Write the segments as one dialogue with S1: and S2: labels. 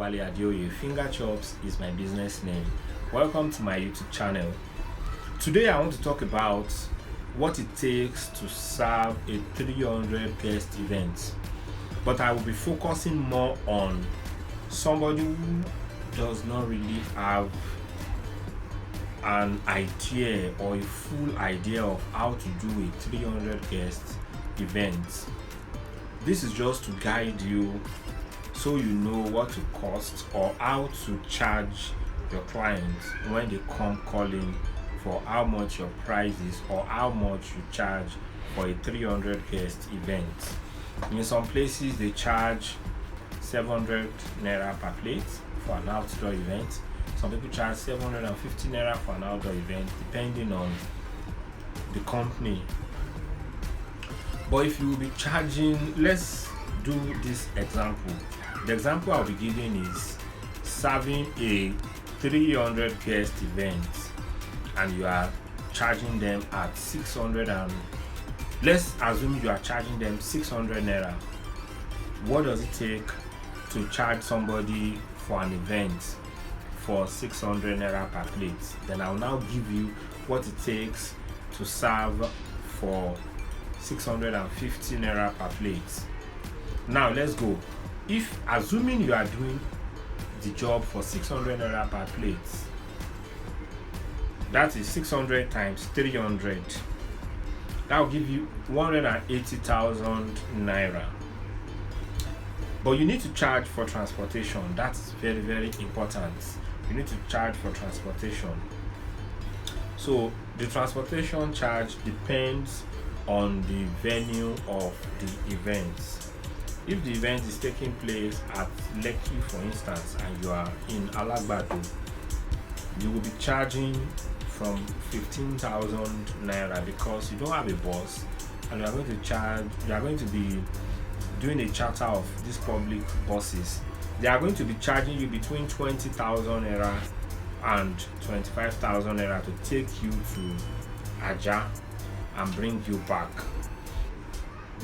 S1: Wale Adeoye. Finger Chops is my business name. Welcome to my YouTube channel. Today I want to talk about what it takes to serve a 300 guest event. But I will be focusing more on somebody who does not really have an idea or a full idea of how to do a 300 guest event. This is just to guide you so you know what to cost or how to charge your clients when they come calling for how much your price is or how much you charge for a 300 guest event. In some places they charge 700 naira per plate for an outdoor event. Some people charge 750 naira for an outdoor event depending on the company. But if you will be charging, let's do this example. The example I'll be giving is serving a 300 guest event and you are charging them at 600 and let's assume you are charging them 600 naira. What does it take to charge somebody for an event for 600 naira per plate? Then I'll now give you what it takes to serve for 650 naira per plate. Now let's go. If assuming you are doing the job for 600 naira per plate, that is 600 times 300. That will give you 180,000 naira. But you need to charge for transportation. That's very, very important. You need to charge for transportation. So the transportation charge depends on the venue of the event. If the event is taking place at Lekki, for instance, and you are in Alagbado, you will be charging from 15,000 naira because you don't have a bus and you are going to be doing a charter of these public buses. They are going to be charging you between 20,000 naira and 25,000 naira to take you to Aja and bring you back.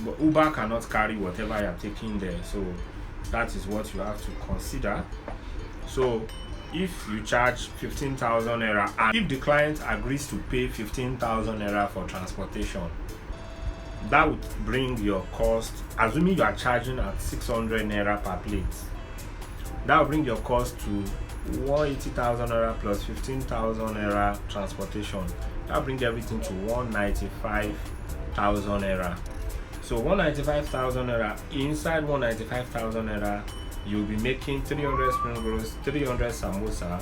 S1: But Uber cannot carry whatever you are taking there, so that is what you have to consider. So if you charge 15,000 naira and if the client agrees to pay 15,000 naira for transportation, that would bring your cost, assuming you are charging at 600 naira per plate, that will bring your cost to 180,000 naira plus 15,000 naira transportation. That will bring everything to 195,000 naira. So 195,000 naira, inside 195,000 naira, you'll be making 300 spring rolls, 300 samosa,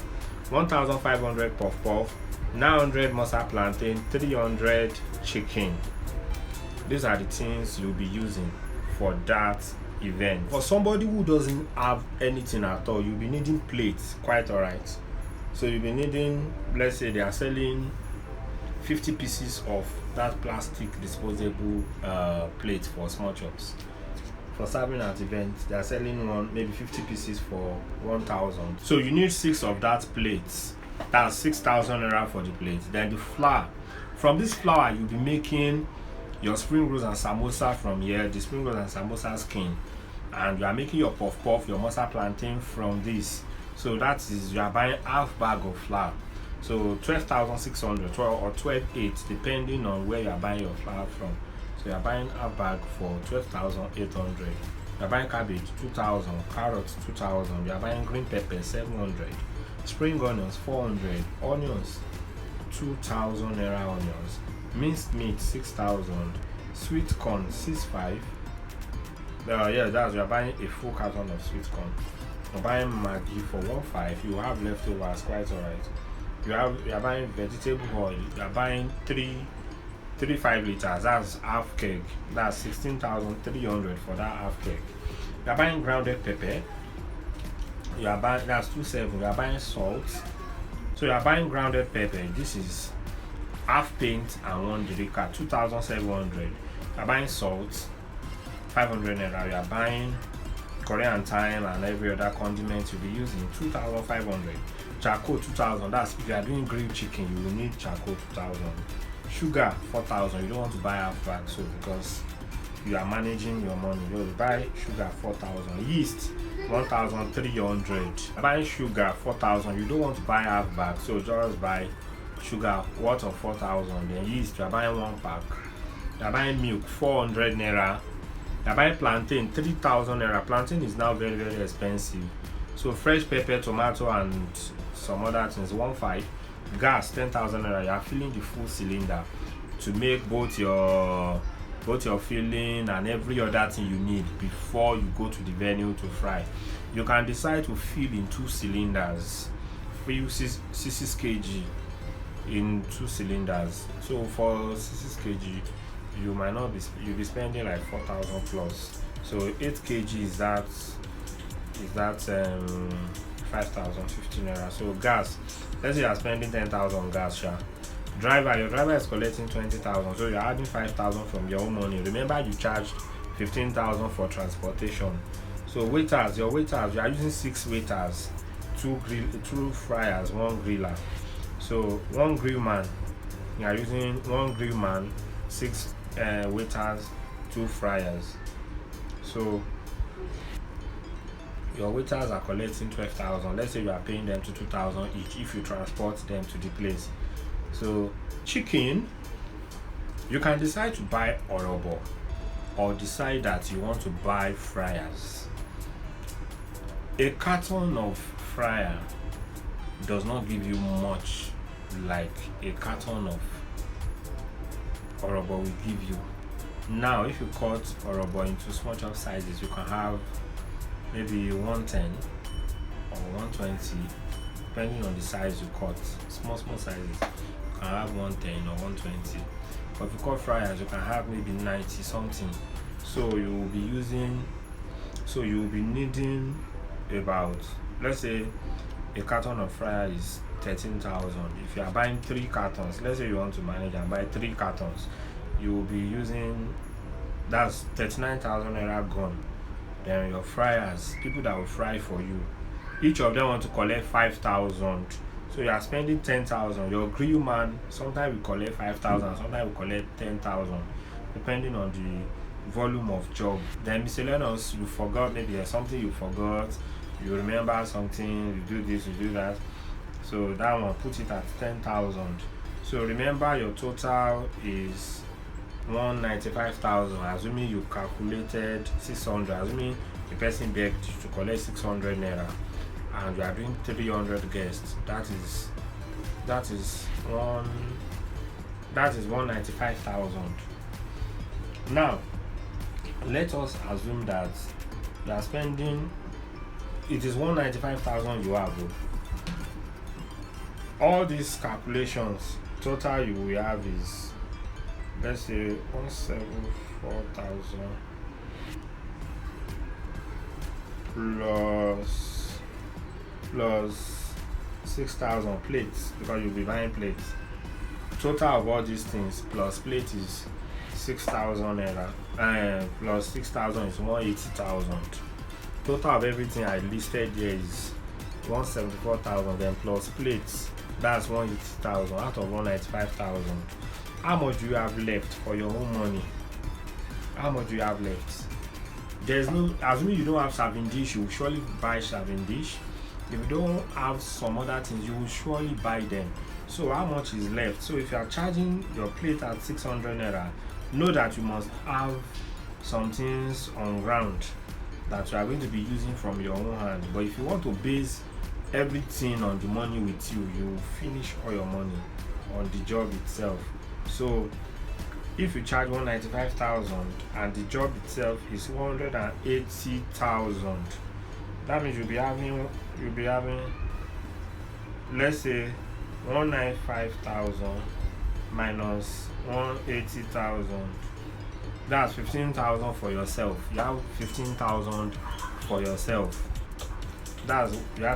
S1: 1,500 puff puff, 900 masa plantain, 300 chicken. These are the things you'll be using for that event. For somebody who doesn't have anything at all, you'll be needing plates, quite alright. So you'll be needing, let's say they are selling 50 pieces of that plastic disposable plate for small chops. For serving at events, they are selling maybe 50 pieces for 1,000. So you need 6 of that plates. That's 6,000 naira for the plate. Then the flour. From this flour, you'll be making your spring rolls and samosa from here, the spring rolls and samosa skin. And you are making your puff puff, your masa plantain from this. So that is, you are buying half bag of flour. So 12,600 or 12,800 depending on where you are buying your flour from. So you are buying a bag for 12,800. You are buying cabbage 2,000, carrots 2,000. You are buying green pepper 700, spring onions 400, onions 2,000 naira onions, minced meat 6,000, sweet corn 6,500. You are buying a full carton of sweet corn. You are buying Maggi for 1,500. You have leftovers, quite alright. You are buying vegetable oil. You are buying 3.5 liters. That's half keg. That's 16,300 for that half keg. You are buying grounded pepper. You are buying, that's 2,700. You are buying salt. So you are buying grounded pepper. This is half paint and 1 derica, 2,700. You are buying salt, 500 naira. You are buying Korean thyme and every other condiment you'll be using, 2,500. Charcoal 2,000. That's if you are doing grilled chicken, you will need charcoal 2,000. Sugar 4,000. You don't want to buy half bag, so because you are managing your money. You buy sugar 4,000, yeast 1,300. Buying sugar 4,000, you don't want to buy half bag, so just buy sugar worth of 4,000. Then yeast, you are buying 1 pack. You are buying milk 400 naira. You are buying plantain 3,000 naira. Plantain is now very, very expensive. So fresh pepper, tomato, and some other things 1,500. Gas 10,000 naira. You are filling the full cylinder to make both your filling and every other thing you need before you go to the venue to fry. You can decide to fill in 2 cylinders, fill 6 kg in 2 cylinders. So for 6 kg, you'll be spending like 4,000 plus. So 8 kg is that 5,050 naira. So gas, let's say you are spending 10,000 gas. Your driver is collecting 20,000, so you're adding 5,000 from your own money. Remember, you charged 15,000 for transportation. So waiters, you are using 6 waiters, 2 fryers, 1 griller. So 1 grill man, you are using 1 grill man, 6 waiters, 2 fryers. So your waiters are collecting 12,000. Let's say you are paying them 2,000 each if you transport them to the place. So chicken, you can decide to buy orobo or decide that you want to buy fryers. A carton of fryer does not give you much like a carton of orobo will give you. Now if you cut orobo into small chop sizes, you can have maybe 110 or 120 depending on the size you cut. Small sizes, you can have 110 or 120. But if you cut fryers, you can have maybe 90 something. So you will be needing about, let's say a carton of fryer is 13,000. If you are buying 3 cartons, let's say you want to manage and buy 3 cartons, you will be using, that's 39,000 naira gone. Then your fryers, people that will fry for you, each of them want to collect 5,000. So you are spending 10,000. Your grill man, sometimes we collect 5,000, sometimes we collect 10,000, depending on the volume of job. Then miscellaneous, you forgot, maybe there's something you forgot, you remember something, you do this, you do that. So that one, put it at 10,000. So remember your total is 195,000, assuming you calculated 600, assuming the person begged you to collect 600 naira and you are doing 300 guests, that is 195,000. Now let us assume that you are spending, it is 195,000 you have. All these calculations, total you will have is, let's say 174,000 plus 6,000 plates, because you'll be buying plates. Total of all these things plus plate is 6,000 naira, plus 6,000 is 180,000. Total of everything I listed here is 174,000, then plus plates, that's 180,000 out of 195,000. How much do you have left for your own money? How much do you have left? There's no, assuming you don't have serving dish, you will surely buy serving dish. If you don't have some other things, you will surely buy them. So how much is left? So if you are charging your plate at 600 naira, know that you must have some things on ground that you are going to be using from your own hand. But if you want to base everything on the money with you, you will finish all your money on the job itself. So if you charge 195,000 and the job itself is 180,000, that means you'll be having, let's say 195,000 minus 180,000, that's 15,000 for yourself. You have 15,000 for yourself. You have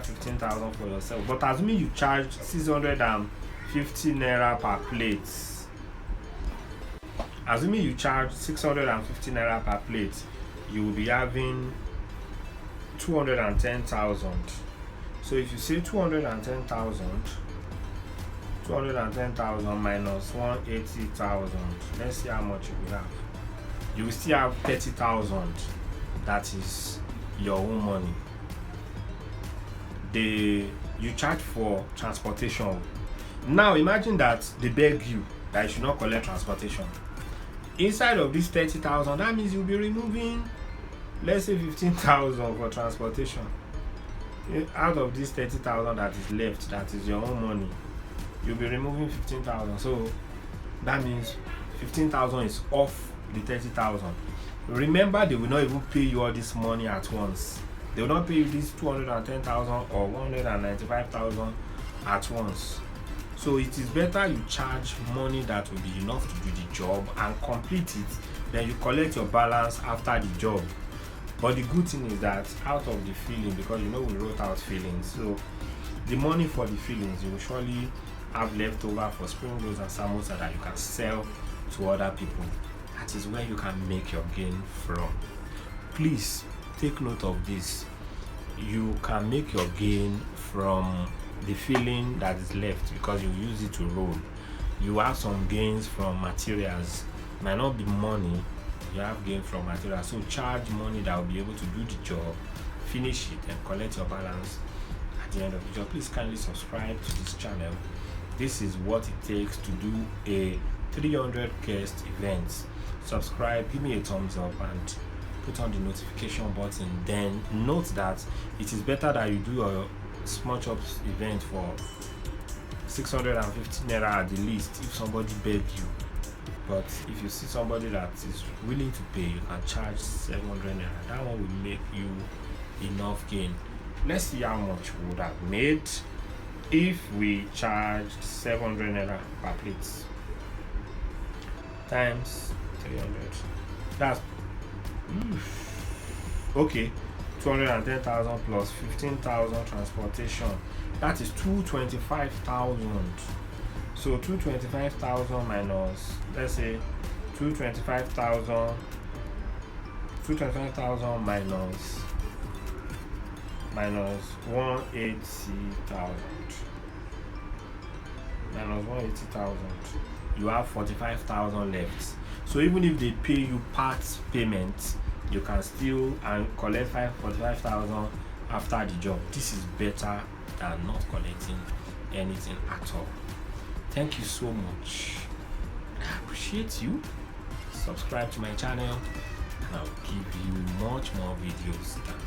S1: 15,000 for yourself. But assuming you charge 650 naira per plate, assuming you charge 650 naira per plate, you will be having 210,000. So if you say 210,000 minus 180,000, let's see how much you will have. you will still have 30,000 that is your own money. You charge for transportation. Now imagine that they beg you that you should not collect transportation. Inside of this 30,000, that means you'll be removing, let's say 15,000 for transportation. Out of this 30,000 that is left, that is your own money, you'll be removing 15,000. So that means 15,000 is off the 30,000. Remember, they will not even pay you all this money at once. They will not pay you this 210,000 or 195,000 at once. So it is better you charge money that will be enough to do the job and complete it, then you collect your balance after the job. But the good thing is that out of the filling, because we wrote out fillings, so the money for the fillings you will surely have left over for spring rolls and samosa that you can sell to other people. That is where you can make your gain from. Please take note of this. You can make your gain from the filling that is left because you use it to roll. You have some gains from materials. It might not be money, you have gain from materials. So charge money that will be able to do the job, finish it, and collect your balance at the end of the job. Please kindly subscribe to this channel. This is what it takes to do a 300 guest event. Subscribe, give me a thumbs up, and put on the notification button. Then note that it is better that you do a small chops event for 650 naira at the least if somebody begs you. But if you see somebody that is willing to pay, you can charge 700 naira. That one will make you enough gain. Let's see how much we would have made if we charged 700 naira per plate times 300. That's okay, 210,000 plus 15,000 transportation, that is 225,000. So 225,000 minus, let's say 225,000 minus 180,000 you have 45,000 left. So even if they pay you part payment, you can still collect 45,000 after the job. This is better than not collecting anything at all. Thank you so much. I appreciate you. Subscribe to my channel and I'll give you much more videos than